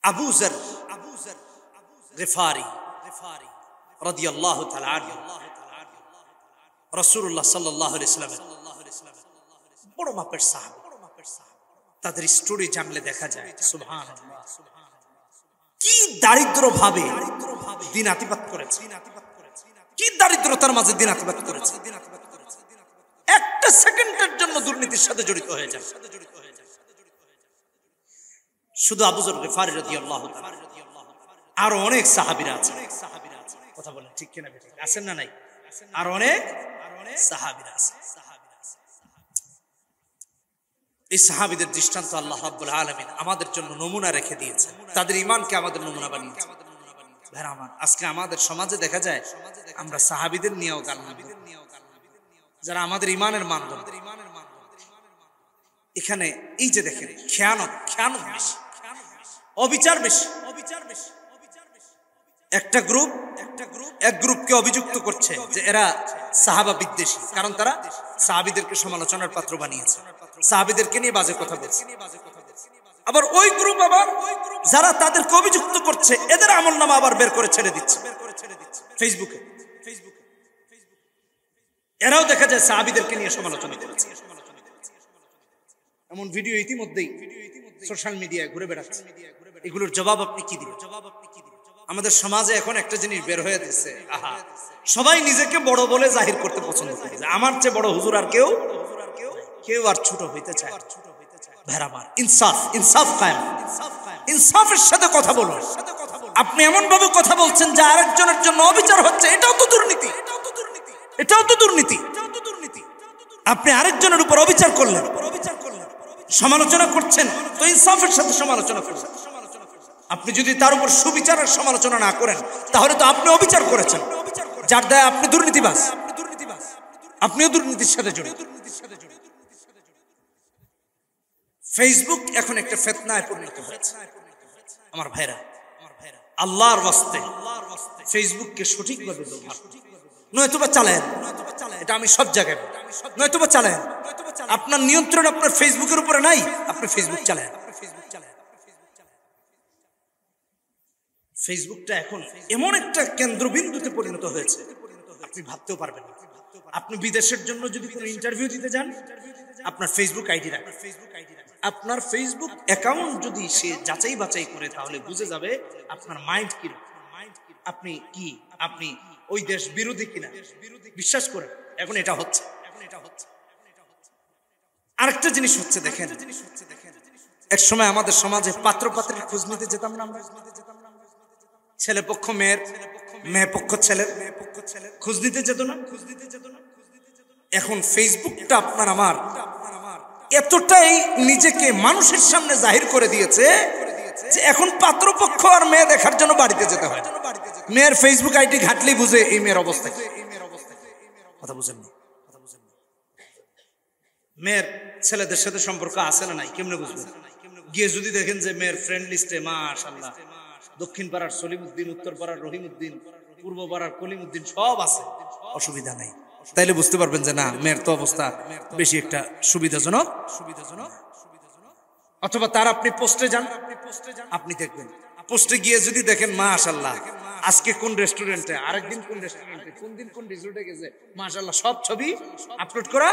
আবু যর গিফারি রাদিয়াল্লাহু তাআলা আনহু রাসূলুল্লাহ সাল্লাল্লাহু আলাইহি ওয়াসাল্লাম বড় মাপের সাহাবী। তাদের স্টোরি জানলে দেখা যায় সুবহানাল্লাহ, কি দারিদ্র ভাবে দিন আতিবাত করেছে, কি দারিদ্রতার মাঝে দিন আতিবাত করেছে। একটা সেকেন্ডের জন্য দুর্নীতির সাথে জড়িত হয়ে যায়। শুধু আবু যর গিফারি রাদিয়াল্লাহু তাআলা, আর অনেক সাহাবীরা আছেন। কথা বলেন ঠিক কিনা? আছেন না নাই? আর অনেক সাহাবীরা আছেন। এই সাহাবীদের দৃষ্টান্ত আল্লাহ রাব্বুল আলামিন আমাদের জন্য নমুনা রেখে দিয়েছেন। তাদের ঈমানকে আমাদের নমুনা বানিয়েছেন। ভাইরা আমার, আজকে আমাদের সমাজে দেখা যায় আমরা সাহাবীদের নিয়েও গালমন্দ, যারা আমাদের ঈমানের মানদণ্ড। এখানে এই যে দেখেন খেয়ানত বেশি, অবিচার বেশি। একটা গ্রুপ এক গ্রুপকে অভিযুক্ত করছে যে এরা সাহাবা বিদ্বেষী, কারণ তারা সাহাবীদেরকে সমালোচনার পাত্র বানিয়েছে, সাহাবীদেরকে নিয়ে বাজে কথা বলছে। আবার ওই গ্রুপ আবার যারা তাদেরকে অভিযুক্ত করছে এদের আমলনামা আবার বের করে ছেড়ে দিচ্ছে ফেসবুকে। এরাও দেখা যায় সাহাবীদেরকে নিয়ে সমালোচনা করেছে। এমন ভিডিও ইতিমধ্যেই সোশ্যাল মিডিয়ায় ঘুরে বেড়াচ্ছে। এগুলোর জবাব আপনি কি দিবেন? আমাদের সমাজে এখন একটা জিনিস বের হয়ে দিচ্ছে, সবাই নিজেকে বড় বলে জাহির করতে পছন্দ করে। আমার চেয়ে বড় হুজুর আর কেউ আর ছোট হইতে চায়। ভেড়ামার ইনসাফ কায়েম, ইনসাফের সাথে কথা বলুন। আপনি এমন ভাবে কথা বলছেন যে আরেকজনের জন্য অবিচার হচ্ছে, এটাও তো দুর্নীতি, এটাও তো দুর্নীতি। আপনি আরেকজনের উপর অবিচার করলেন, সমালোচনা করছেন, তো ইনসাফের সাথে সমালোচনা করছেন। আপনি যদি তার উপর সুবিচারের সমালোচনা না করেন তাহলে তো আপনি অবিচার করেছেন, যার দায় আপনি দুর্নীতিবাজ, আপনিও দুর্নীতির সাথে জড়িত। ফেসবুক এখন একটা ফিতনায় পরিণত হয়েছে। আমার ভাইরা, আল্লাহর ওয়াস্তে ফেসবুককে সঠিকভাবে ব্যবহার করুন, নয়তোবা চালায়েন। এটা আমি সব জায়গায় বলি, নয়তোবা চালায়েন। আপনার নিয়ন্ত্রণ আপনার ফেসবুকের উপরে নাই, আপনি ফেসবুক চালায়েন। ফেসবুকটা এখন এমন একটা কেন্দ্রবিন্দুতে পরিণত হয়েছে আপনি ভাবতেও পারবেন না। আপনি বিদেশের জন্য যদি কোনো ইন্টারভিউ দিতে যান, আপনার ফেসবুক আইডি রাখবেন। আপনার ফেসবুক অ্যাকাউন্ট যদি সে যাচাই বাছাই করে তাহলে বুঝে যাবে আপনার মাইন্ড কি, আপনি ওই দেশ বিরোধী কিনা। বিশ্বাস করেন এখন এটা হচ্ছে। আরেকটা জিনিস হচ্ছে, দেখেন এক সময় আমাদের সমাজে পাত্র পাত্রীর খোঁজ নিতে যেতাম না আমরা। ছেলে পক্ষ মেয়ের, মেয়ে পক্ষ ছেলের খোঁজ নিতে যেত না। এখন ফেসবুকটা আপনার আমার এতটাই নিজেকে মানুষের সামনে জাহির করে দিয়েছে যে এখন পাত্রপক্ষ আর মেয়ে দেখার জন্য বাড়িতে যেতে হয়। মেয়ের ফেসবুক আইডি ঘাটলেই বুঝে এই মেয়ের অবস্থা। কথা বুঝেননি? মেয়ের ছেলেদের সাথে সম্পর্ক আছে না নাই কেমনে বুঝবেন? গিয়ে যদি দেখেন যে মেয়ের ফ্রেন্ড লিস্টে মাশাআল্লাহ দক্ষিণ পাড়ার সলিমউদ্দিন, উত্তর পাড়ার রহিমউদ্দিন, পূর্ব পাড়ার কলিমউদ্দিন সব আছে, অসুবিধা নেই, তাইলে বুঝতে পারবেন যে না, মেয়ের তো অবস্থা বেশি একটা সুবিধাজনক। অথবা তার আপনি পোস্টে যান, আপনি দেখবেন পোস্টে গিয়ে যদি দেখেন মাশাআল্লাহ আজকে কোন রেস্টুরেন্টে, আরেকদিন কোন রেস্টুরেন্টে, কোন দিন কোন রিসোর্টে গেছে, মাশাআল্লাহ সব ছবি আপলোড করা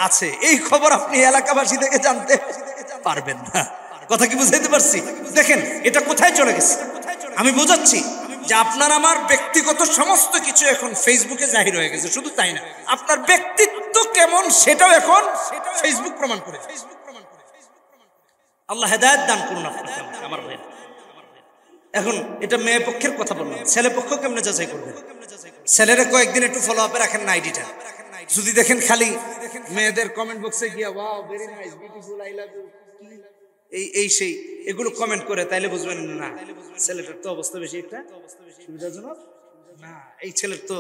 আছে। এই খবর আপনি এলাকাবাসী থেকে জানতে পারবেন না। কথা কি বুঝাইতে পারছি? দেখেন এটা কোথায় চলে গেছে। আমি বোঝাচ্ছি যে আপনার আমার ব্যক্তিগত সমস্ত কিছু এখন ফেসবুকে জাহির হয়ে গেছে। শুধু তাই না, আপনার ব্যক্তিত্ব কেমন সেটাও এখন ফেসবুক প্রমাণ করে। আল্লাহ হেদায়েত দান করুন আপনাকে আমার ভাই। এখন এটা মেয়ে পক্ষের কথা বললাম, ছেলে পক্ষ কেমনে যাচাই করবেন? ছেলেরা কয়েকদিন একটু ফলো আপে রাখেন না আইডিটা। যদি দেখেন খালি মেয়েদের কমেন্ট বক্সে গিয়া wow very nice, beautiful, I love you, এই সেই এগুলো কমেন্ট করে, তাইলে বুঝবেন না ছেলেটার তো অবস্থা বেশি একটা সুবিধাজনক না। এই ছেলের তো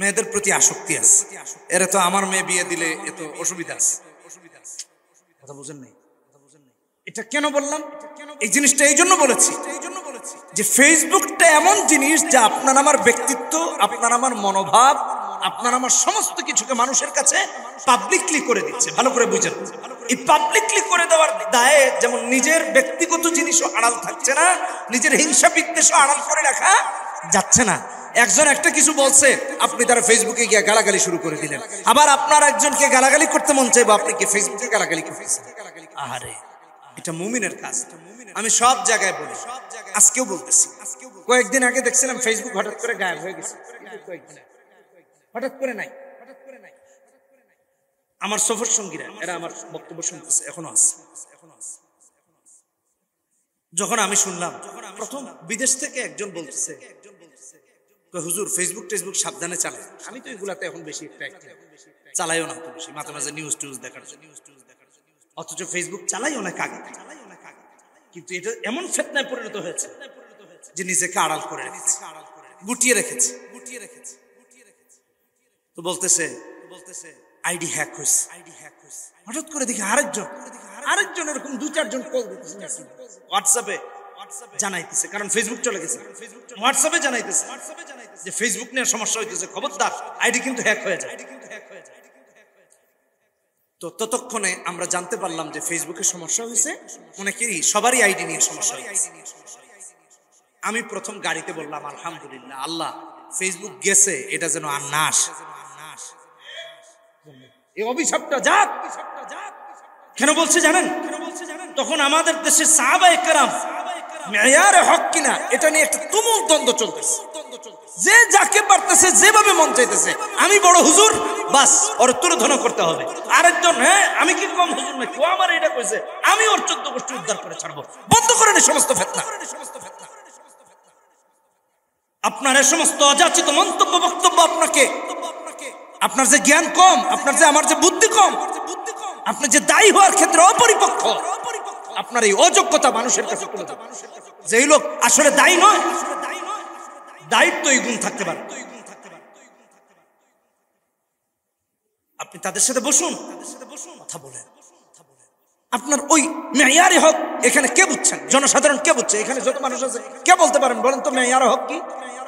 মেয়েদের প্রতি আসক্তি আছে, এরা তো আমার মেয়ে বিয়ে দিলে এত অসুবিধা আছে। কথা বুঝেন নাই? এটা কেন বললাম? এই জিনিসটা এই জন্য বলেছি যে ফেসবুকটা এমন জিনিস যা আপনার আমার ব্যক্তিত্ব, আপনার আমার মনোভাব, আপনার আমার সমস্ত কিছুকে মানুষের কাছে পাবলিকলি করে দিচ্ছে। ভালো করে বুঝেন। এই পাবলিকলি করে দেওয়ার দায়ে যেমন নিজের ব্যক্তিগত জিনিসও আড়াল থাকছে না, নিজের হিংসা বিদ্বেষও আড়াল করে রাখা যাচ্ছে না। একজন একটা কিছু বলছে, আপনি তার ফেসবুকে গিয়ে গালাগালি শুরু করে দিলেন। আবার আপনার একজনকে গালাগালি করতে মন চাইবো, আপনি কি ফেসবুকে গালাগালি করতেছেন? আরে এটা মুমিনের কাজ। আমি সব জায়গায় বলি, আজকেও বলতেছি। কয়েকদিন আগে দেখছিলাম ফেসবুক হঠাৎ করে গায়েব হয়ে গেছে, হঠাৎ করে নাই। আমার সফর সঙ্গীরা এরা আমার বক্তব্য শুনতেছে, এখনো আছে। যখন আমি শুনলাম প্রথম বিদেশ থেকে একজন বলতেছে, হুজুর ফেসবুক টেসবুক সাবধানে চালায়। আমি তো এগুলাতে এখন বেশি একটা চালাইও না, বেশি মাঝে মাঝে নিউজ টিউজ দেখার জন্য, অথচ ফেসবুক চালাই অনেক আগে। কিন্তু এটা এমন ফিতনায় পরিণত হয়েছে যে নিজেকে আড়াল করে রেখেছে, গুটিয়ে রেখেছে। তো বলতেছে আইডি হ্যাক হয়েছে। হঠাৎ করে দেখি আরেকজন এরকম 2-4 জন কল দিতেছে, হোয়াটসঅ্যাপে জানাইতেছে, কারণ ফেসবুক চলে গেছে, হোয়াটসঅ্যাপে জানাইতেছে যে ফেসবুক নিয়ে সমস্যা হইতেছে, খবরদার আইডি কিন্তু হ্যাক হয়ে যায়। তো ততক্ষণে আমরা জানতে পারলাম যে ফেসবুকে সমস্যা হয়েছে, অনেকেরই সবারই আইডি নিয়ে সমস্যা হয়েছে। আমি প্রথম গাড়িতে বললাম আলহামদুলিল্লাহ, আল্লাহ ফেসবুক গেছে, এটা যেন আর না আসে, এই অভিশাপটা যাক। কেন বলছে জানেন? তখন আমাদের দেশের সাহাবায়ে কেরাম মেয়ারে হক কিনা এটা নিয়ে একটা তুমুল দ্বন্দ্ব চলতেছে। যে যাকে পারতেছে, যেভাবে মন চাইতেছে, আমি বড় হুজুর, বাস ওর তুলোধনা করতে হবে। আরেকজন, হ্যাঁ আমি কি কম হুজুর নাকি, ও আমার এটা কইছে, আমি ওর 14 গোষ্ঠী উদ্ধার করে ছাড়বো। বন্ধ করেন এই সমস্ত ফিতনা। আপনার এই সমস্ত অযাচিত মন্তব্য বক্তব্য, আপনার যে জ্ঞান কম, আপনার যে আমার যে বুদ্ধি কম, আপনি যে দায়ী হওয়ার ক্ষেত্রে অপরিপক্ষ, আপনার এই অযোগ্যতা মানুষের কাছে তুলে দেন। যেই লোক আসলে দায়ী নয়, দায়িত্ব এই গুণ থাকতে পারে, আপনি তাদের সাথে বসুন, কথা বলেন। আপনার ওই মেয়ারে হক এখানে কে বুঝছেন? জনসাধারণ কে বুঝছে? এখানে যত মানুষ আছে কে বলতে পারেন বলেন তো মেয়ারে হক কি?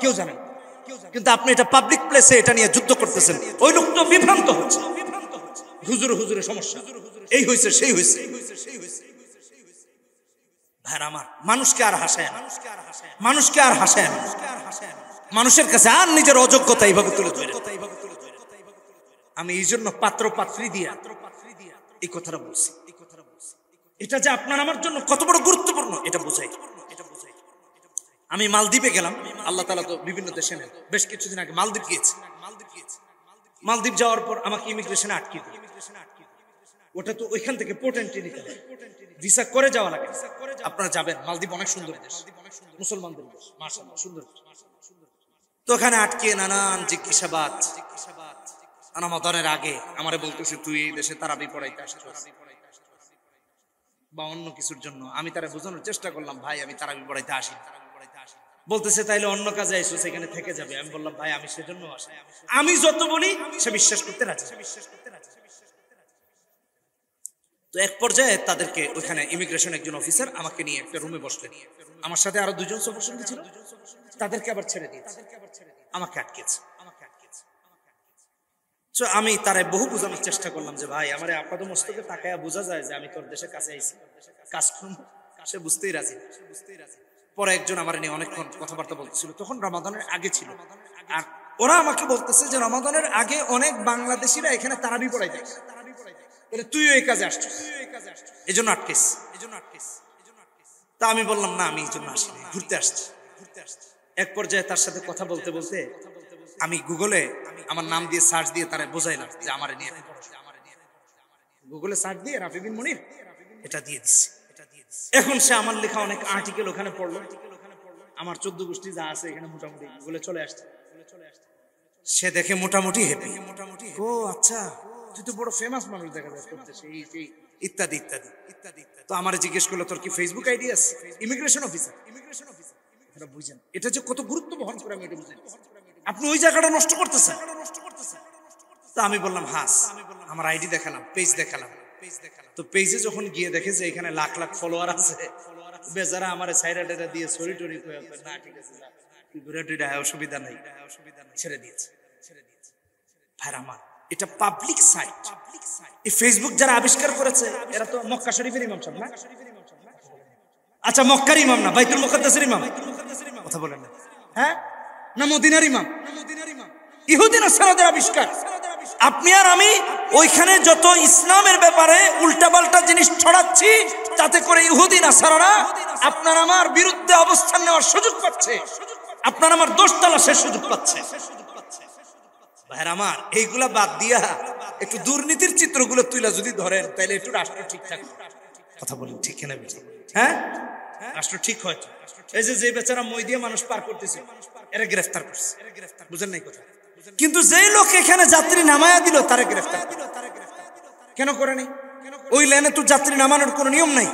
কেউ জানেন। কিন্তু আপনি এটা পাবলিক প্লেসে এটা নিয়ে যুদ্ধ করতেছেন, ওই লোক তো বিভ্রান্ত হচ্ছে, হুজুরে সমস্যা, এই হয়েছে সেই হয়েছে। ভাই আমার, মানুষকে আর হাসায় না, মানুষকে আর হাসায় না, মানুষের কাছে আর নিজের অযোগ্যতা এইভাবে তুলে ধরে। আমি এই জন্য পাত্র পাত্রী দিয়া এই কথাটা বলছি। এটা যে আপনার আমার জন্য কত বড় গুরুত্বপূর্ণ এটা বোঝাই। আমি মালদ্বীপে গেলাম, আল্লাহ তাআলা তো বিভিন্ন দেশে নেন। বেশ কিছুদিন আগে মালদ্বীপ গিয়েছি। মালদ্বীপ যাওয়ার পর আমাকে ইমিগ্রেশনে আটকে দিল। ওটা তো ওইখান থেকে পোর্ট এন্ট্রি নিতে হয়, ভিসা করে যাওয়া লাগে। আপনারা যাবেন, মালদ্বীপ অনেক সুন্দর দেশ, মুসলমানদের দেশ, মাশাআল্লাহ সুন্দর। তো ওখানে আটকে নানান জিজ্ঞাসাবাদ। রমাদানের আগে আমারে বলতেছে, তুই এই দেশে তারাবি পড়াইতে আসছিস বা অন্য কিছুর জন্য। আমি তারা বোঝানোর চেষ্টা করলাম, ভাই আমি তারাবি পড়াইতে আসি। বলতেছে তাইলে অন্য কাজে আইসো, সেখানে থেকে যাবে। আমি বললাম, ভাই আমি সেজন্য আসি। আমি যত বলি সে বিশ্বাস করতে রাজি। তো এক পর্যায়ে তাদেরকে ওইখানে ইমিগ্রেশন একজন অফিসার আমাকে নিয়ে একটা রুমে বসলেন। আমার সাথে আরো 2 জন সফরসঙ্গী ছিল, তাদেরকে আবার ছেড়ে দিয়েছে, আমাকে আটকেছে। তো আমি তারে বহু বোঝানোর চেষ্টা করলাম যে ভাই আমার আপাত মস্তকে তাকায়া বোঝা যায় যে আমি তোর দেশের কাছে আইছি, কাজ করবো। সে বুঝতেই রাজি। পরে একজন আমার নিয়ে অনেকক্ষণ কথাবার্তা বলতেছিল, তখন রমাদানের আগে ছিল। আর ওরা আমাকে বলতেছে যে রমাদানের আগে অনেক বাংলাদেশিরা এখানে তারাবি পড়াইতে আসে, তাহলে তুইও এই কাজে আসছিস, এই জন্য আটকেস। তা আমি বললাম, না আমি এই জন্য আসিনি, ঘুরতে আসছি। এক পর্যায়ে তার সাথে কথা বলতে বলতে আমি গুগলে আমার নাম দিয়ে সার্চ দিয়ে তারা বোঝাইলাম যে আমার নিয়ে, গুগলে সার্চ দিয়ে রাফি বিন মনির এটা দিয়ে দিচ্ছে। এখন সে আমার লেখা অনেক আর্টিকেল ওখানে পড়লো, আমার 14 গোষ্ঠী যা আছে এখানে মোটামুটি গুগলে চলে আসছে। সে দেখে মোটামুটি হ্যাপি, ও আচ্ছা তুই তো বড় ফেমাস মানুষ দেখা যায় করতেছে, এই ইত্যাদি ইত্যাদি ইত্যাদি। তো আমার জিজ্ঞেস করলো, তোর কি ফেসবুক আইডি আছে? Immigration officer. এটা বুঝেন এটা যে কত গুরুত্ব বহন করে, আমি এটা বুঝেন। আপনি ওই জায়গাটা নষ্ট করতেছেন। তা আমি বললাম হাস, আমার আইডি দেখালাম, পেজ দেখালাম। তো পেজে যখন গিয়ে দেখে যে এখানে লাখ লাখ ফলোয়ার আছে, বেচারা আমার সাইডা টেরা দিয়ে সরি টরি কয়ে, না ঠিক আছে ঘুরে টুরে অসুবিধা নাই, ছেড়ে দিয়েছে। ভাই আমার এটা পাবলিক সাইট। এই ফেসবুক যারা আবিষ্কার করেছে এরা তো মক্কা শরীফের ইমাম সাহেব না? আচ্ছা মক্কার ইমাম না, বাইতুল মুকাদ্দাসের ইমাম? কথা বলেন না। হ্যাঁ না মদিনার ইমাম? ইহুদি নাসারাদের আবিষ্কার। আপনি আর আমি ওইখানে যত ইসলামের ব্যাপারে উল্টাপাল্টা জিনিস ছড়াচ্ছি, তাতে করে ইহুদি নাসারারা আপনার আমার বিরুদ্ধে অবস্থান নেওয়ার সুযোগ পাচ্ছে, আপনার আমার দোষ তালাশের সুযোগ পাচ্ছে। ভাইরা আমার, এইগুলা বাদ দিয়া একটু দুর্নীতির চিত্রগুলো তুইলা যদি ধরেন, তাহলে একটু রাষ্ট্র ঠিক থাকবে। কথা বলেন ঠিক কিনা? হ্যাঁ, রাষ্ট্র ঠিক হয়। এই যে বেচারা মই দিয়ে মানুষ পার করতেছে, এরা গ্রেফতার করছে, বুঝেন নাই কথা? কিন্তু যেই লোক এখানে যাত্রী নামায়া দিল তারে গ্রেফতার কেন করে নাই? ওই লেনে তো যাত্রী নামানোর কোনো নিয়ম নাই।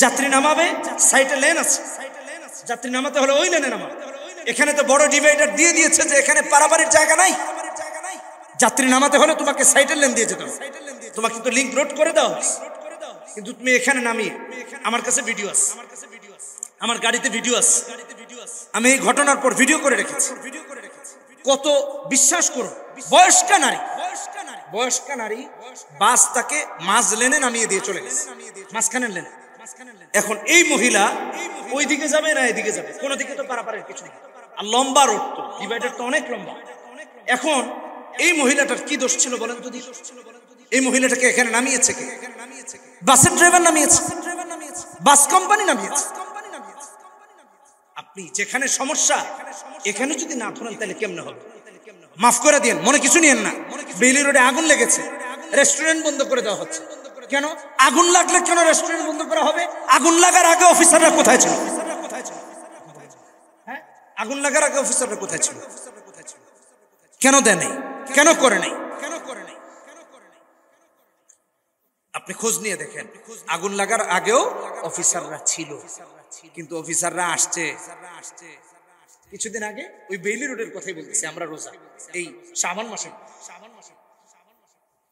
যাত্রী নামাবে, সাইডে লেন আছে, যাত্রী নামাতে হলে ওই লেনে নামাবে। এখানে তো বড় ডিভাইডার দিয়ে দিয়েছে যে এখানে পারাবারের জায়গা নাই। যাত্রী নামাতে হলে তোমাকে সাইডের লেন দিয়ে যেতে হবে। তোমাকে তো লিংক রোড করে দাও, কিন্তু তুমি এখানে নামিয়ে, আমার কাছে ভিডিও আছে, আমার গাড়িতে ভিডিও আছে, আমি এই ঘটনার পর ভিডিও করে রেখেছি। কত বিশ্বাস করো, বয়স্কা নারী বাস তাকে মাঝ লেনে নামিয়ে দিয়ে চলে গেছে, মাঝখানের লেনে। এখন এই মহিলা ওই দিকে যাবে না এদিকে যাবে, কোনো দিকে তো পারাপারের কিছু নেই, আর লম্বা রোড তো, ডিভাইডার তো অনেক লম্বা। এখন এই মহিলাটার কি দোষ ছিল বলেন তো? এই মহিলাটাকে এখানে নামিয়েছে কে? বাসের ড্রাইভার নামিয়েছে, বাস কোম্পানি নামিয়েছে। আপনি যেখানে সমস্যা এখানে যদি না ধরেন তাহলে কেমনে হবে? মাফ করে দিন, মনে কিছু নিয়েন না। বেইলি রোডে আগুন লেগেছে, রেস্টুরেন্ট বন্ধ করে দেওয়া হচ্ছে। কেন আগুন লাগলে কেন রেস্টুরেন্ট বন্ধ করা হবে? আগুন লাগার আগে অফিসাররা কোথায় ছিল? হ্যাঁ, আগুন লাগার আগে অফিসাররা কোথায় ছিল? কেন দেয় নাই? কেন করে নাই? আপনি খোঁজ নিয়ে দেখেন, আগুন লাগার আগেও অফিসাররা ছিল, কিন্তু অফিসাররা আসছে কিছুদিন আগে। ওই বেইলি রোডের কথাই বলতেছি আমরা, রোজা এই শাবান মাসে,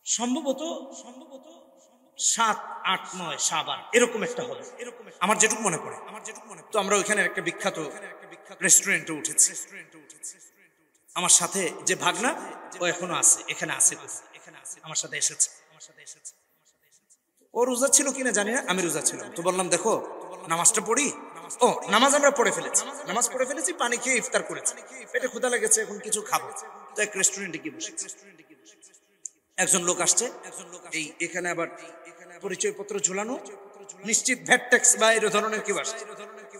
সম্ভবত 7, 8, 9 শাবান এরকম একটা হবে, আমার যেটুকু মনে পড়ে। তো আমরা ওইখানে একটা বিখ্যাত রেস্টুরেন্টে উঠেছি। আমার সাথে যে ভাগনা, ও এখনো আছে, এখানে আছে, আমার সাথে এসেছে। ও রোজা ছিল কিনা জানি না, আমি রোজা ছিলাম। তো বললাম দেখো নামাজটা পড়ি। ও নামাজ আমরা পড়ে ফেলেছি, পানি খেয়ে ইফতার করেছি, পেটে ক্ষুধা লেগেছে, এখন কিছু খাবো। তো এক রেস্টুরেন্টে গিয়ে বসে, একজন লোক আসছে, এই এখানে আবার পরিচয়পত্র ঝুলানো, নিশ্চিত ভ্যাট ট্যাক্স বা এই ধরনের কি আসছে,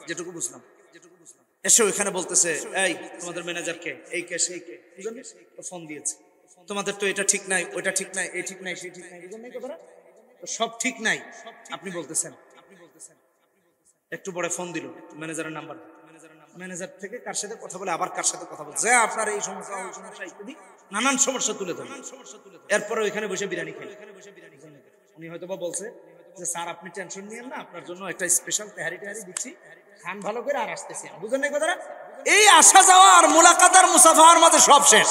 যেটুকু বুঝলাম। এসে ওইখানে বলতেছে, এই তোমাদের ম্যানেজারকে, এই কে সেই কে, বুঝলেন? ফোন দিয়েছে, তোমাদের তো এটা ঠিক নাই, ওইটা ঠিক নাই, এই ঠিক নাই, সেই ঠিক নাই, বুঝলেন? সব ঠিক নাই আপনি বলতেছেন। একটু পরে ফোন দিল, ম্যানেজারের নাম্বার, ম্যানেজার থেকে কার সাথে কথা বলে, আবার কার সাথে কথা বলছে, আপনার এই সমস্যা, ওই সমস্যা ইত্যাদি নানান সমস্যা তুলে ধরে। এরপরে ওইখানে বসে বিরিয়ানি খাই। উনি হয়তো বা বলছে যে স্যার আপনি টেনশন নিয়েন না, আপনার জন্য একটা স্পেশাল তেহারি দিচ্ছি, খান ভালো করে, আর আসতেছি। বুঝেন নাই কথাটা? এই আসা যাওয়া আর মুলাকাত আর মুসাফার মাঝে সব শেষ।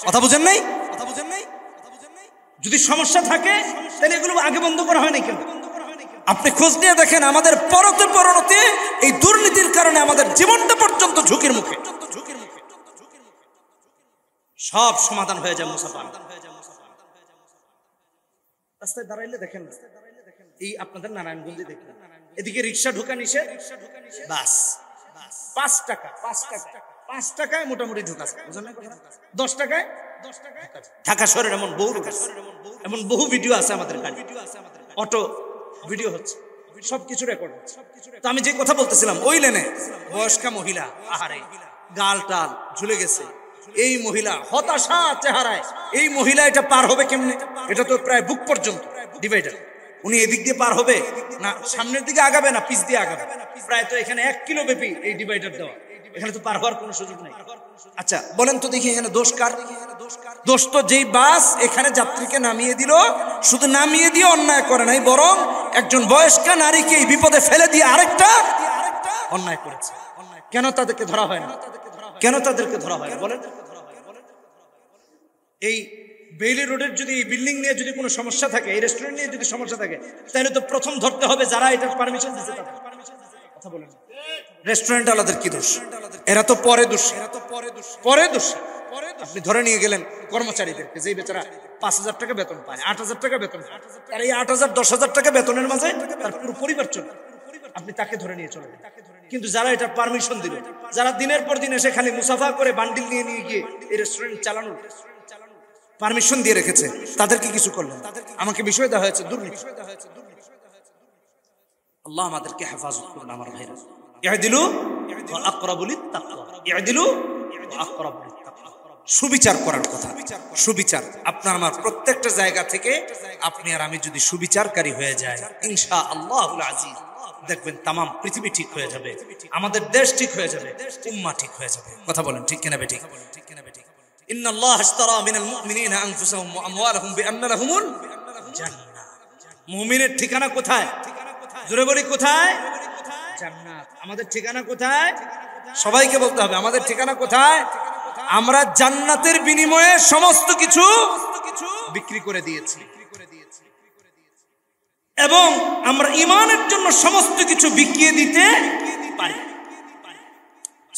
কথা বুঝেন নাই? যদি সমস্যা থাকে তাহলে এগুলো আগে বন্ধ করা হয় নাই কেন? আপনি খোঁজ নিয়ে দেখেন, আমাদের পরতে এই দুর্নীতির কারণে আমাদের জীবনটা পর্যন্ত ঝুঁকির মুখে। সব সমাধান হয়ে যায় মুসাফা। রাস্তায় দাঁড়াইলে দেখেন, এই আপনাদের নারায়ণগঞ্জে দেখেন, এদিকে রিক্সা ঢোকা নিষেধ, বাস 5 টাকায় মোটামুটি ঢোকা, বুঝলেন না? 10 টাকায় ঢাকা শহরের এমন বহু ভিডিও আছে আমাদের গাড়ি, অটো ভিডিও হচ্ছে, সবকিছু রেকর্ড হচ্ছে। তো আমি যে কথা বলতেছিলাম, ওই লেনে বয়স্কা মহিলা, আহারে গাল টাল ঝুলে গেছে, এই মহিলা হতাশা চেহারায়, এই মহিলা এটা পার হবে কেমনে? এটা তো প্রায় বুক পর্যন্ত ডিভাইডার, উনি এদিক দিয়ে পার হবে না, সামনের দিকে আগাবে না পিছ দিয়ে আগাবে, প্রায় তো এখানে 1 কিলো ব্যাপী এই ডিভাইডার দেওয়া, এখানে তো পার হওয়ার কোনো সুযোগ নেই। আচ্ছা বলেন তো দেখি, এখানে দোষ কার? দোষ তো যেই বাস এখানে যাত্রীকে নামিয়ে দিল, শুধু নামিয়ে দিয়ে অন্যায় করে নাই, বরং একজন বয়স্কা নারীকে এই বিপদে ফেলে দিয়ে আরেকটা অন্যায় করেছে। কেন তাদেরকে ধরা হয় না? বলেন? এই বেইলি রোডের যদি বিল্ডিং নিয়ে যদি কোনো সমস্যা থাকে, এই রেস্টুরেন্ট নিয়ে যদি সমস্যা থাকে, তাহলে তো প্রথম ধরতে হবে যারা এটার পারমিশন দিচ্ছে তাদের। কথা বলেন, রেস্টুরেন্ট ওয়ালাদের কি দোষ? এরা তো পরে দোষী। আপনি ধরে নিয়ে গেলেন কর্মচারীদেরকে, যেই বেচারা 5,000 টাকা বেতন পায়, 8,000 টাকা বেতন পায়, আর এই 8,000 10,000 টাকা বেতনের মাঝে তার পুরো পরিবার চলে, আপনি তাকে ধরে নিয়ে চলবেন। কিন্তু যারা এটা পারমিশন দিল, যারা দিনের পর দিন এসে খালি মুসাফা করে বান্ডিল নিয়ে নিয়ে গিয়ে এই রেস্টুরেন্ট চালানোর পারমিশন দিয়ে রেখেছে, তাদেরকে কিছু করলেন, আমাকে বিষয় দেওয়া হয়েছে দুর্নীতি। আল্লাহ আমাদেরকে হেফাজত করুন আমার ভাইরা। ইআদিলু ওয়া আকরাবু লিত-তাকওয়া, ইআদিলু ওয়া আকরাবু লিত-তাকওয়া। সুবিচার করার কথা, সুবিচার আপনার আমার প্রত্যেকটা জায়গা থেকে আপনি আর আমি যদি সুবিচারকারী হয়ে যায়, ইনশাআল্লাহুল আজিজ, দেখবেন তাম পৃথিবী ঠিক হয়ে যাবে, আমাদের দেশ ঠিক হয়ে যাবে, উম্মাহ ঠিক হয়ে যাবে। কথা বলেন ঠিক কিনা বেঠিক? ইন্নাল্লাহা আশতারা মিনাল মুমিনিনা আনফুসাহুম ওয়া আমওয়ালাহুম বিআন্না লাহুমুল জান্নাহ। মুমিনের ঠিকানা কোথায়? জোরে বলি কোথায়? জান্নাত। আমাদের ঠিকানা কোথায়? সবাইকে বলতে হবে আমাদের ঠিকানা কোথায়? আমরা জান্নাতের বিনিময়ে সমস্ত কিছু বিক্রি করে দিয়েছি, এবং আমরা ঈমানের জন্য সমস্ত কিছু বিকিয়ে দিতে পারি।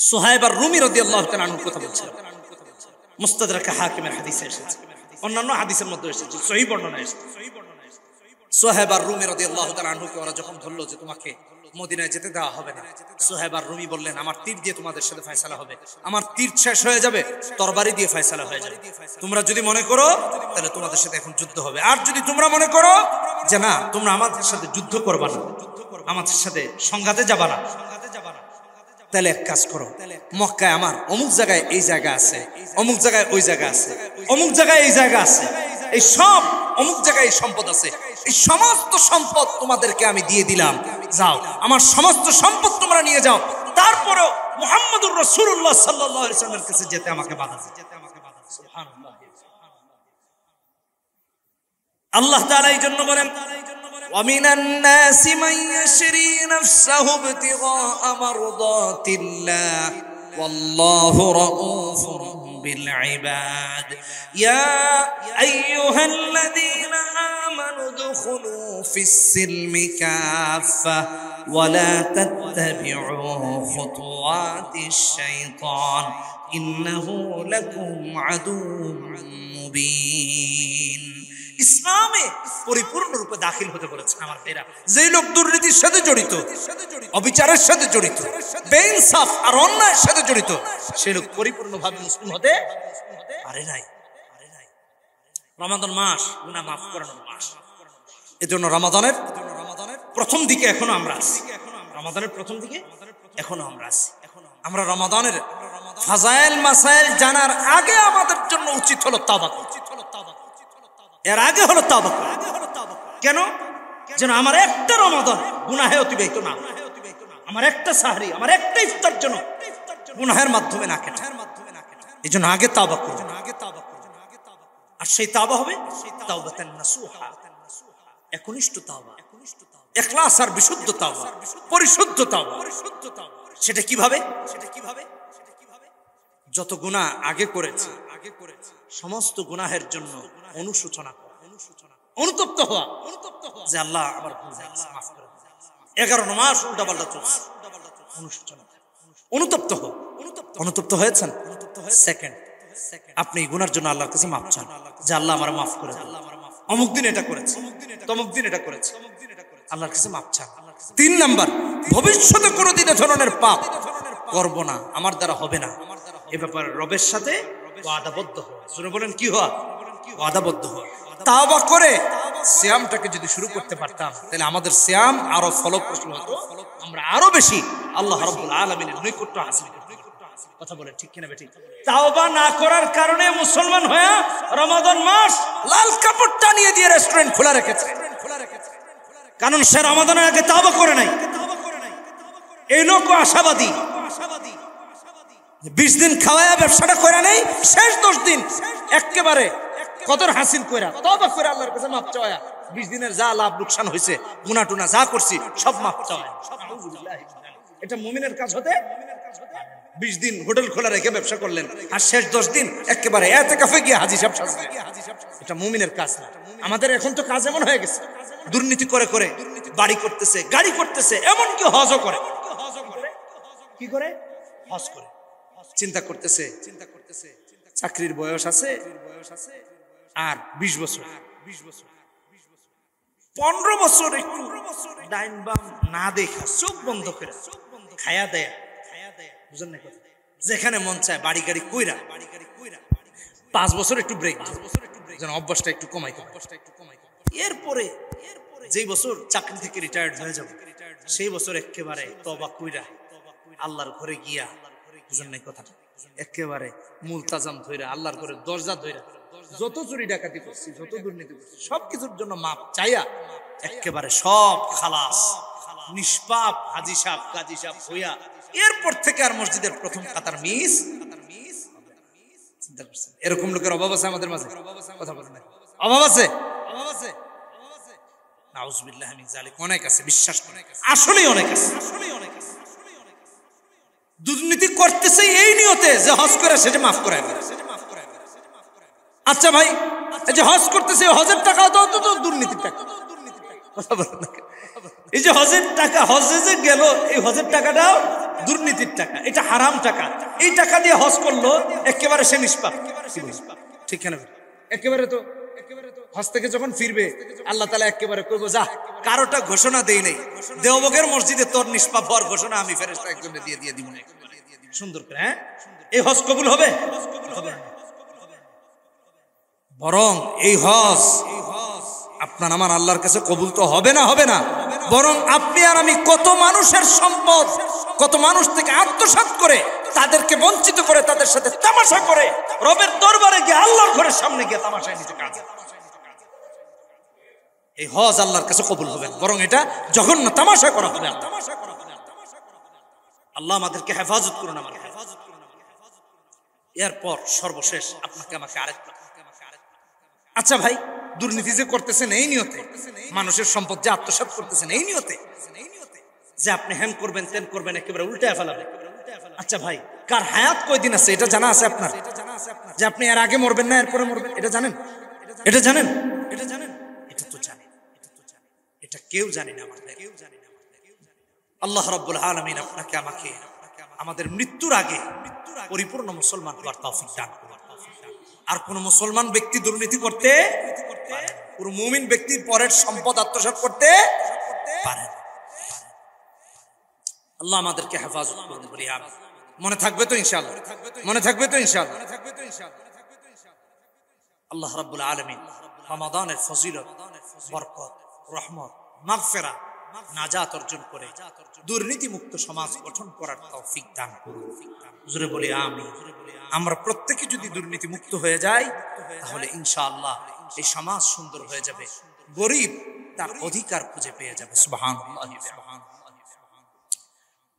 সুহাইব আর-রুমি রাদিয়াল্লাহু তাআলা আনহু কথা বলছেন, মুস্তাদরাক হাকিমের হাদিসে এসেছে, অন্যান্য হাদিসের মধ্যে এসেছে, সহিহ বর্ণনা এসেছে। সুহাইব আর-রুমি রাদিয়াল্লাহু তাআলা আনহুকে ওরা যখন বলল যে তোমাকে মদিনায় যেতে দেওয়া হবে না, সুহাইব আর-রুমি বললেন আমার তীর দিয়ে তোমাদের সাথে ফয়সালা হবে, আমার তীর শেষ হয়ে যাবে, তরবারি দিয়ে ফয়সালা হয়ে যাবে। তোমরা যদি মনে করো তাহলে তোমাদের সাথে এখন যুদ্ধ হবে, আর যদি তোমরা মনে করো যে না তোমরা আমাদের সাথে যুদ্ধ করবা না, আমাদের সাথে সংঘাতে যাবা না, তাহলে এক কাজ করো, মক্কায় আমার অমুক জায়গায় এই জায়গা আছে, অমুক জায়গায় ওই জায়গা আছে, অমুক জায়গায় এই জায়গা আছে, এই সব অমুক জায়গায় সম্পদ আছে, এই সমস্ত সম্পদ তোমাদেরকে আমি দিয়ে দিলাম, যাও আমার সমস্ত সম্পদ তোমরা নিয়ে যাও, তারপরেও মুহাম্মদুর রাসূলুল্লাহ সাল্লাল্লাহু আলাইহি ওয়াসাল্লামের কাছে যেতে আমাকে বাধা দিচ্ছে। সুবহানাল্লাহ। আল্লাহ তাআলা এই জন্য বলেন وَمِنَ النَّاسِ مَن يَشْرِي نَفْسَهُ ابْتِغَاءَ مَرْضَاتِ اللَّهِ وَاللَّهُ رَءُوفٌ بِالْعِبَادِ يَا أَيُّهَا الَّذِينَ آمَنُوا ادْخُلُوا فِي السِّلْمِ كَافَّةً وَلَا تَتَّبِعُوا خُطُوَاتِ الشَّيْطَانِ إِنَّهُ لَكُمْ عَدُوٌّ مُبِينٌ। ইসলামে পরিপূর্ণ রূপে দাখিল হতে বলেছেন আমার ভাইরা। যেই লোক দুর্নীতির সাথে জড়িত, অবিচারের সাথে জড়িত, বেইনসাফ আর অন্যায়ের সাথে জড়িত, সে লোক পরিপূর্ণভাবে মুসলিম হতে পারে নাই। রমাদান মাস গুনাহ মাফ করানোর মাস, এজন্য রমাদানের প্রথম দিকে এখনো আমরা আছি, রমাদানের প্রথম দিকে এখনো আমরা আছি। আমরা রমাদানের ফাজাইল মাসাইল জানার আগে আমাদের জন্য উচিত হলো তাওবা করা, এর আগে হলো তাওবা করা। কেন? যেন আমার একটা রমাদান গুনাহে অতিবাহিত না, আমার একটা সাহরি, আমার একটা ইফতার যেন গুনাহের মাধ্যমে না কেটে, এই জন্য আগে তাওবা করব। আর সেই তাওবা হবে তাওবাতান নাসুহা, একনিষ্ঠ তাওবা, ইখলাস আর বিশুদ্ধ তাওবা, পরিশুদ্ধ তাওবা। সেটা কিভাবে? যত গুনাহ আগে করেছি সমস্ত গুনাহের জন্য অনুশোচনা করা, অনুতপ্ত হওয়া, যে আল্লাহ আমার ভুল হয়েছে, মাফ করে দিন। 11 মাস উল্টাপাল্টা চলছে, অনুশোচনা, অনুতপ্ত হও। অনুতপ্ত হয়েছেন? সেকেন্ড, আপনি গুনার জন্য আল্লাহর কাছে মাফ চান, যে আল্লাহ আমার মাফ করে দিন, অমুক দিন এটা করেছে, তমুক দিন এটা করেছে, আল্লাহর কাছে মাফ চান। 3 নাম্বার, ভবিষ্যতে কোনোদিন এ ধরনের পাপ করব না, আমার দ্বারা হবে না, এ ব্যাপারে রবের সাথে ওয়াদাবদ্ধ হওয়া। শুনে বলেন কি হওয়া? ওয়াদাবদ্ধ হওয়া। তাওবা করে সিয়ামটাকে যদি শুরু করতে পারতাম তাহলে আমাদের সিয়াম আরো ফলপ্রসূ হতো, আমরা আরো বেশি আল্লাহ রাব্বুল আলামিনের নৈকট্য হাসিল করতে। কথা বলেন ঠিক কিনা বেঠিক? তাওবা না করার কারণে মুসলমান হয়ে রমাদান মাস লাল কাপড় টানিয়ে দিয়ে রেস্টুরেন্ট খোলা রেখেছে, কারণ সে রমাদানের আগে তাওবা করে নাই। এই লোক আশাবাদী, 20 দিন খাওয়ায়া ব্যবসাটা করে নেই, শেষ 10 দিন একেবারে কদর হাসিল কইরা তওবা করে আল্লাহর কাছে মাফ চাওয়া, 20 দিনের যা লাভ লোকসান হয়েছে, গুনাহ টুনা যা করছি সব মাফ চাওয়া। এটা মুমিনের কাজ হতে 20 দিন হোটেল খোলা রেখে ব্যবসা করলেন, আর শেষ 10 দিন একেবারে ইতিকাফে গিয়ে হাজী সাহেব সাজলেন, এটা মুমিনের কাজ না। আমাদের এখন তো কাজ এমন হয়ে গেছে, দুর্নীতি করে করে বাড়ি করতেছে, গাড়ি করতেছে, এমনকি হজও করে। কি করে? হজ করে। চিন্তা করতেছে চাকরির বয়স আছে আর 20 বছর, 15 বছর একটু ডাইন বাম না দেখা চোখ বন্ধ করে খায়া দেয়া, বুঝলেন না কথা? যেখানে মন চায় বাড়ি গাড়ি কইরা 5 বছর একটু ব্রেক, যেন অভ্যাসটা একটু কমাইতে। এরপরে যেই বছর চাকরি থেকে রিটায়ার্ড হয়ে যাবে সেই বছর একেবারে তওবা কইরা আল্লাহর ঘরে গিয়া, বুঝলেন না কথাটা? একেবারে মুলতাজাম ধইরা আল্লাহর ঘরে দরজা ধইরা যত চুরি ডাকাতি করছি, যত দুর্নীতি করছি, সবকিছুর জন্য মাপ চাইয়া একেবারে সব খালাস, নিষ্পাপ হাজি সাহেব কাজী সাহেব হইয়া এরপর থেকে আর মসজিদের প্রথম কাতার মিস। চিন্তা করছেন এরকম লোকের অভাব আছে আমাদের মাঝে? কথা বলেন না, অভাব আছে? নাউজুবিল্লাহ মিন যালিক। অনেক আছে, বিশ্বাস করেন, আসলেই অনেক আছে। দুর্নীতি করতেছে এই নিয়তে যে হজ করে সেটা মাফ করায়। আচ্ছা ভাই, এই যে হজ করতেছে হজের টাকাও তো দুর্নীতির টাকা। কথা বলেন না, এই যে হজের টাকা, হজে যে গেল এই হজের টাকাটাও দুর্নীতির টাকা, এটা হারাম টাকা। এই টাকা দিয়ে হজ করলো একেবারে সে নিষ্পাপ, ঠিক না? একেবারে তো হজ থেকে যখন ফিরবে আল্লাহ তাআলা একেবারে কইবো, যা কারোটা ঘোষণা দেই নাই, দেওবগের মসজিদে তোর নিষ্পাপ হওয়ার ঘোষণা আমি ফেরেশতা একজনকে দিয়ে দিব না। সুন্দর করে, হ্যাঁ? এই হজ কবুল হবে? বরং এই হজ আপনার আমার আল্লাহর কাছে কবুল তো হবে না, বরং আপনি আর আমি কত মানুষের সম্পদ, কত মানুষ থেকে আত্মসাৎ করে, তাদেরকে বঞ্চিত করে, তাদের সাথে তামাশা করে রবের দরবারে গিয়ে আল্লাহর ঘরের সামনে গিয়ে তামাশায় নিতে কাজ। এই হজ আল্লাহর কাছে কবুল হবে, বরং এটা জঘন্য তামাশা করা হবে। আল্লাহ আমাদেরকে হেফাজত করুন, আমার হেফাজত করুন। এরপর সর্বশেষ আপনাকে আমাকে আরেকটা, আচ্ছা ভাই, দুর্নীতি যে করতেছেন এই নিয়তে, মানুষের সম্পদ যে আত্মসাৎ করতেছেন এই নিয়তে, যে আপনি হ্যান করবেন তেন করবেন, একেবারে উল্টায় ফেলাবেন। আচ্ছা ভাই, কার হায়াত কয়দিন আছে এটা জানা আছে আপনার? যে আপনি এর আগে মরবেন না এরপরে মরবেন, এটা জানেন? এটা জানেন? এটা জানেন? এটা তো জানেন, এটা কেউ জানে না, আল্লাহ রাব্বুল আলামিন আপনাকে আমাকে আমাদের মৃত্যুর আগে পরিপূর্ণ মুসলমান হওয়ার তৌফিক দান করুন। আর কোন মুসলমান ব্যক্তি দুর্নীতি করতে পারে, কোন মুমিন ব্যক্তির পরের সম্পদ আত্মসাৎ করতে পারে। আল্লাহ আমাদেরকে হেফাজত করুন বলি আমিন। মনে থাকবে তো ইনশাআল্লাহ? মনে থাকবে তো ইনশাআল্লাহ? আল্লাহ রাব্বুল আলামিন রমাদানের ফজিলত, বরকত, রহমত, মাগফিরাত, নাজাত অর্জন করে দুর্নীতি মুক্ত সমাজ গঠন করার তৌফিক দান করুন। জোরে বলি আমিন। আমরা প্রত্যেকে যদি দুর্নীতি মুক্ত হয়ে যাই তাহলে ইনশাআল্লাহ এই সমাজ সুন্দর হয়ে যাবে, গরিব তার অধিকার খুঁজে পেয়ে যাবে। সুবহানাল্লাহ।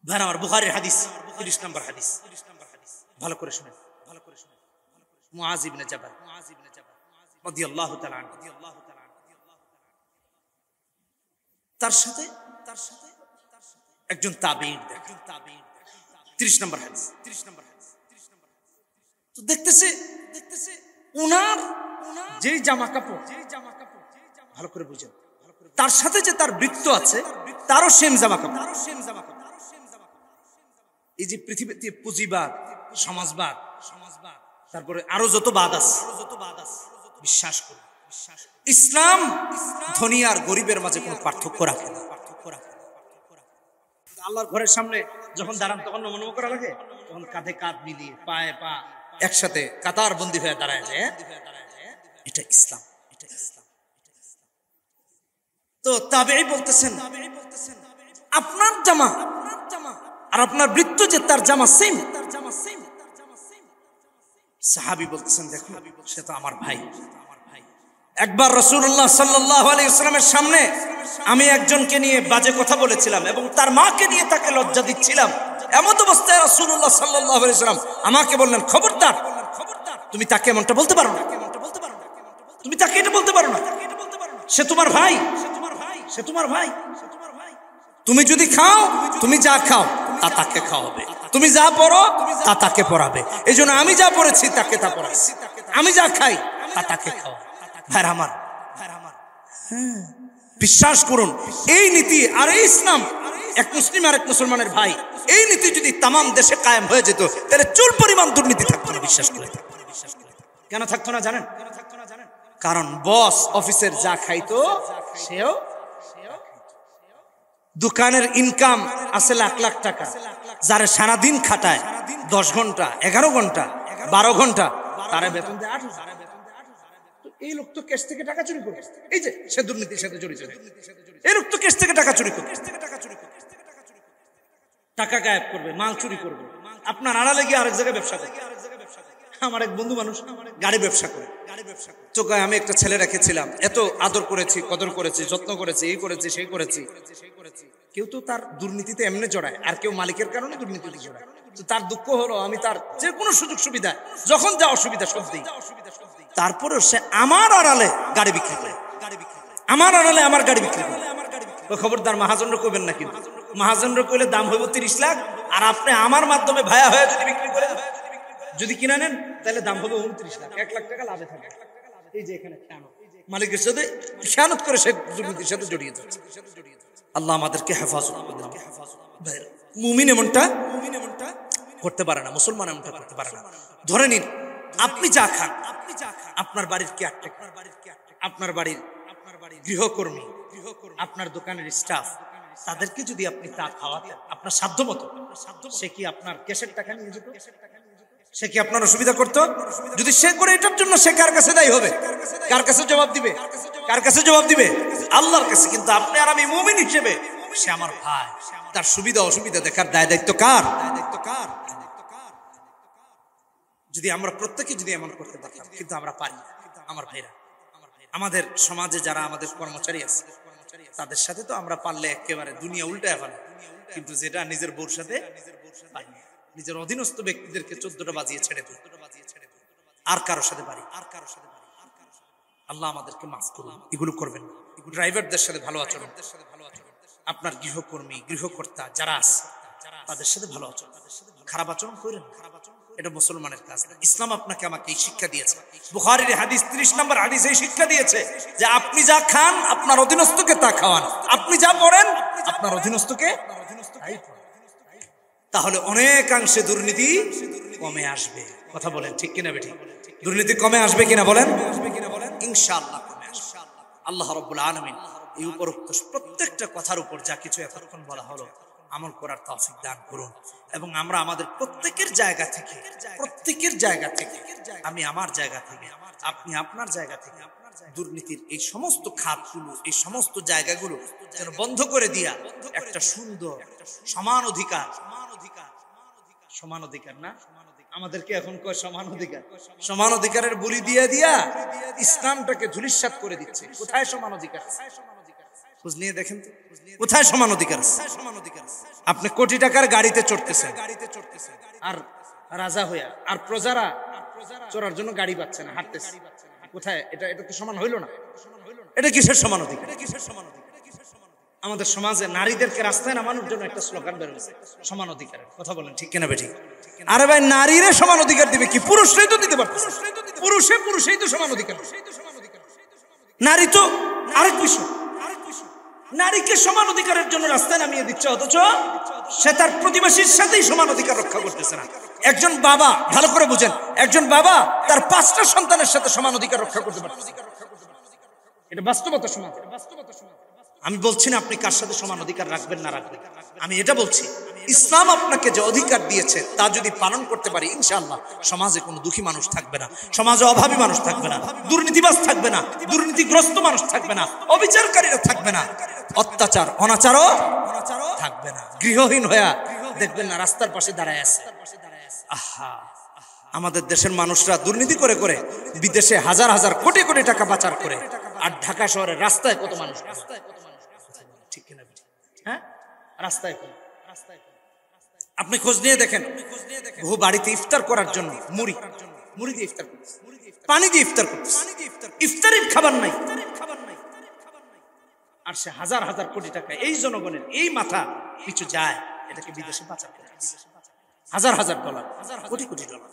ভাই আমার বুখারীর হাদিস 30 নম্বর হাদিস, ভালো করে শুনেন, ভালো করে শুনেন। মুআজ ইবনে জাবাল রাদিয়াল্লাহু তাআলা আনহু, তার সাথে একজন তাবেঈন, 30 নম্বর হাদিস। তো দেখতেছে উনার যেই জামা কাপড়, ভালো করে বুঝেন, তার সাথে যে তার বৃত্ত আছে তারও সেম জামা কাপড়। এই যে পৃথিবীতে পুঁজিবাদ, সমাজবাদ, তারপরে আরো যত বাদ আছে, বিশ্বাস করুন ইসলাম ধনী আর গরিবের মাঝে কোনো পার্থক্য রাখে না। আল্লাহর ঘরের সামনে যখন দাঁড়ান তখন নমন করা লাগে, তখন কাঁধে কাঁধ মিলিয়ে পায়ে পা একসাথে কাতার বন্দী হয়ে দাঁড়ায় যায়। এটা ইসলাম, এটা ইসলাম। তো তাবেঈ বলতেছেন আপনার জামা আর আপনার বৃত্ত যে তার জামা সেম। সাহাবী বলতেছেন দেখো সে তো আমার ভাই। একবার রাসূলুল্লাহ সাল্লাল্লাহু আলাইহি ওয়াসাল্লামের সামনে আমি একজনকে নিয়ে বাজে কথা বলেছিলাম এবং তার মাকে নিয়ে তাকে লজ্জা দিচ্ছিলাম। এমত অবস্থায় রাসূলুল্লাহ সাল্লাল্লাহু আলাইহি ওয়াসাল্লাম আমাকে বললেন, খবরদার, তুমি তাকে এমনটা বলতে পারো না, তুমি তাকে এটা বলতে পারো না, সে তোমার ভাই, সে তোমার ভাই। তুমি যদি খাও, তুমি যা খাও তা তাকে খাওয়াবে, তুমি যা পড়ো তা তাকে পড়াবে। এই জন্য আমি যা পড়েছি তাকে তা পড়াই, আমি যা খাই তা তাকে খাওয়া। ভাইরা আমার, বিশ্বাস করুন এই নীতি আর এই ইসলাম, এক মুসলিম আর এক মুসলমানের ভাই, এই নীতি যদি তামাম দেশে কায়েম হয়ে যেত তাহলে চুল পরিমাণ দুর্নীতি থাকতো না। বিশ্বাস করে কেন থাকতো না জানেন? কারণ বস অফিসের যা খাইতো সেও, দোকানের ইনকাম আছে লাখ লাখ টাকা, যারা সারাদিন খাটায় 10 ঘন্টা 11 ঘন্টা 12 ঘন্টা, তারা বেতন দেয় 8,000। এই লোক তো কেস থেকে টাকা চুরি করে, এই যে সে দুর্নীতির সাথে জড়িত, এই লোক তো কেস থেকে টাকা চুরি করে, টাকা গায়েব করবে, মাল চুরি করবে, আপনার আড়ালে গিয়ে আরেক জায়গায় ব্যবসা করে। আমার এক বন্ধু মানুষ গাড়ি ব্যবসা করে, তো আমি একটা ছেলে রেখেছিলাম, এত আদর করেছি, কদর করেছি, যত্ন করেছি, এই করেছি সেই করেছি। কেউ তো তার দুর্নীতিতে এমনি জড়ায়, আর কেউ মালিকের কারণে দুর্নীতিতে জড়ায়। তো তার দুঃখ হলো আমি তার যে কোনো সুযোগ সুবিধা, যখন যা অসুবিধা সব দিই, তারপরেও সে আমার আড়ালে গাড়ি বিক্রি করে, আমার আড়ালে আমার গাড়ি বিক্রি করে। ওই খবরদার মহাজনরা কইবেন না, কিন্তু মহাজনরা কইলে দাম হইব 30 লাখ, আর আপনি আমার মাধ্যমে ভায়া হয়ে যদি বিক্রি করেন, যদি কিনা নেন, তাহলে দাম হবে 29 লাখ, 1 লাখ টাকা লাভে থাকে। এই যে এখানে মালিকের সাথে খেয়ানত করে সে দুর্নীতির সাথে জড়িয়ে যাচ্ছে। আল্লাহ আমাদেরকে হেফাজত করুন। মুমিন এমনটা করতে পারে না, মুসলমান এমনটা করতে পারে না। ধরে নিন আপনি যা খান, আপনার বাড়ির কেয়ারটেকার, আপনার বাড়ির গৃহকর্মী, আপনার দোকানের স্টাফ, তাদেরকে যদি আপনি তা খাওয়াতেন আপনার সাধ্য মতো, সে কি আপনার ক্যাশের টাকা নিয়ে যেত? সে কি আপনার অসুবিধা করতো? যদি সে করে, এটার জন্য সে কার কাছে দায়ী হবে? কার কাছে জবাব দিবে? কার কাছে জবাব দিবে? আল্লাহর কাছে। কিন্তু আপনি আর আমি মুমিন হিসেবে, সে আমার ভাই, তার সুবিধা অসুবিধা দেখার দায় দায়িত্ব কার? যদি আমরা প্রত্যেকে যদি এমন করতে পারতাম, কিন্তু আমরা পারি না। আমার ভাইরা, আমাদের সমাজে যারা আমাদের কর্মচারী আছে, তাদের সাথে তো আমরা পারলে একেবারে দুনিয়া উল্টায় ফেলে, কিন্তু যেটা নিজের বউর সাথে পারি না। নিজের অধীনস্থ ব্যক্তিদেরকে 14টা বাজিয়ে ছেড়ে দিই, আর কারো সাথে পারি। আল্লাহ আমাদেরকে মাফ করুন, এগুলো করবেন না। ড্রাইভারদের সাথে ভালো আচরণ, আপনার গৃহকর্মী গৃহকর্তা যারা আছে তাদের সাথে ভালো আচরণ, খারাপ আচরণ করেন, এটা মুসলমানের কাজ না। ইসলাম আপনাকে আমাকে এই শিক্ষা দিয়েছে। বুখারীর হাদিস 30 নম্বর হাদিস এই শিক্ষা দিয়েছে যে আপনি যা খান আপনার অধীনস্থকে তা খাওয়ান, আপনি যা পড়েন আপনার অধীনস্থকে তাই পড়েন। তাহলে অনেকাংশে দুর্নীতি কমে আসবে। কথা বলেন ঠিক কিনা বেঠিক? দুর্নীতি কমে আসবে কিনা বলেন? ইনশাআল্লাহ কমে আসবে। আল্লাহ রাব্বুল আলামিন এই উপরোক্ত প্রত্যেকটা কথার উপর যা কিছু এতক্ষণ বলা হলো আমল করার তৌফিক দান করুন, এবং আমরা আমাদের প্রত্যেকের জায়গা থেকে, আমি আমার জায়গা থেকে, আপনি আপনার জায়গা থেকে দুর্নীতির এই সমস্ত খাতগুলো, এই সমস্ত জায়গাগুলো যেন বন্ধ করে দিয়া একটা সুন্দর সমান অধিকার না, আমাদেরকে এখন কয় সমান অধিকারের বলি দিয়ে দিয়া ইসলামটাকে ধূলিসাৎ করে দিচ্ছে। কোথায় সমান অধিকার? খোঁজ নিয়ে দেখেন তো, কোথায় সমান অধিকার? আপনি কোটি টাকার গাড়িতে চড়তেছেন আর রাজা হইয়া, আর প্রজারা চড়ার জন্য গাড়ি পাচ্ছে না, হাঁটতেছে। কোথায়? এটা তো সমান হইল না। এটা কিসের সমান অধিকার? আমাদের সমাজে নারীদেরকে রাস্তায় নামানোর জন্য একটা স্লোগান বের হয়েছে, সমান অধিকারের। কথা বলেন ঠিক কিনা বেঠিক? আরে ভাই, নারীরে সমান অধিকার দিবে কি? পুরুষরাই তো দিতে পারতেছে, পুরুষেই তো সমান অধিকার। নারী তো আরেক বিষয়, নারীকে সমান অধিকারের জন্য রাস্তায় নামিয়ে দিচ্ছে, অথচ সে তার প্রতিবেশীর সাথেই সমান অধিকার রক্ষা করতেছে না। একজন বাবা, ভালো করে বুঝেন, একজন বাবা তার 5টা সন্তানের সাথে সমান অধিকার রক্ষা করতে পারতেছে। এটা বাস্তবতা সমাজ। আমি বলছি না আপনি কার সাথে সমান অধিকার রাখবেন না রাখবেন, আমি এটা বলছি ইসলাম আপনাকে যে অধিকার দিয়েছে তা যদি পালন করতে পারি, ইনশাআল্লাহ সমাজে কোনো দুঃখী মানুষ থাকবে না, সমাজে অভাবী মানুষ থাকবে না, দুর্নীতিবাজ থাকবে না, দুর্নীতিগ্রস্ত মানুষ থাকবে না, অবিচারকারীরা থাকবে না, অত্যাচার অনাচারও থাকবে না। গৃহহীন হয়ে দেখবেন না রাস্তার পাশে দাঁড়ায় আছে। আহা, আমাদের দেশের মানুষরা দুর্নীতি করে করে বিদেশে হাজার হাজার কোটি কোটি টাকা পাচার করে, আর ঢাকা শহরের রাস্তায় কত মানুষ? ঠিক কিনা? হ্যাঁ, রাস্তায় আপনি খোঁজ নিয়ে দেখেন, বহু বাড়িতে ইফতার করার জন্য মুড়ি দিয়ে ইফতার করছে, পানি দিয়ে ইফতার করছে, ইফতারের খাবার নাই, আর সে হাজার হাজার কোটি টাকা এই জনগণের এই মাথা পিছু যায়, এটাকে বিদেশে পাচার করে হাজার হাজার ডলার, কোটি কোটি ডলার।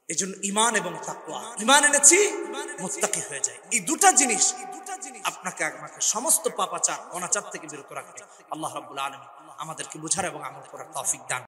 এই জন্য ঈমান এবং তাকওয়া, ঈমান এনেছি মুত্তাকি হয়ে যায়। এই দুটা জিনিস আপনাকে আমাকে সমস্ত পাপাচার অনাচার থেকে বিরত রাখবে। আল্লাহ রাব্বুল আলামিন আমাদেরকে বুঝার এবং আমল করার তৌফিক দান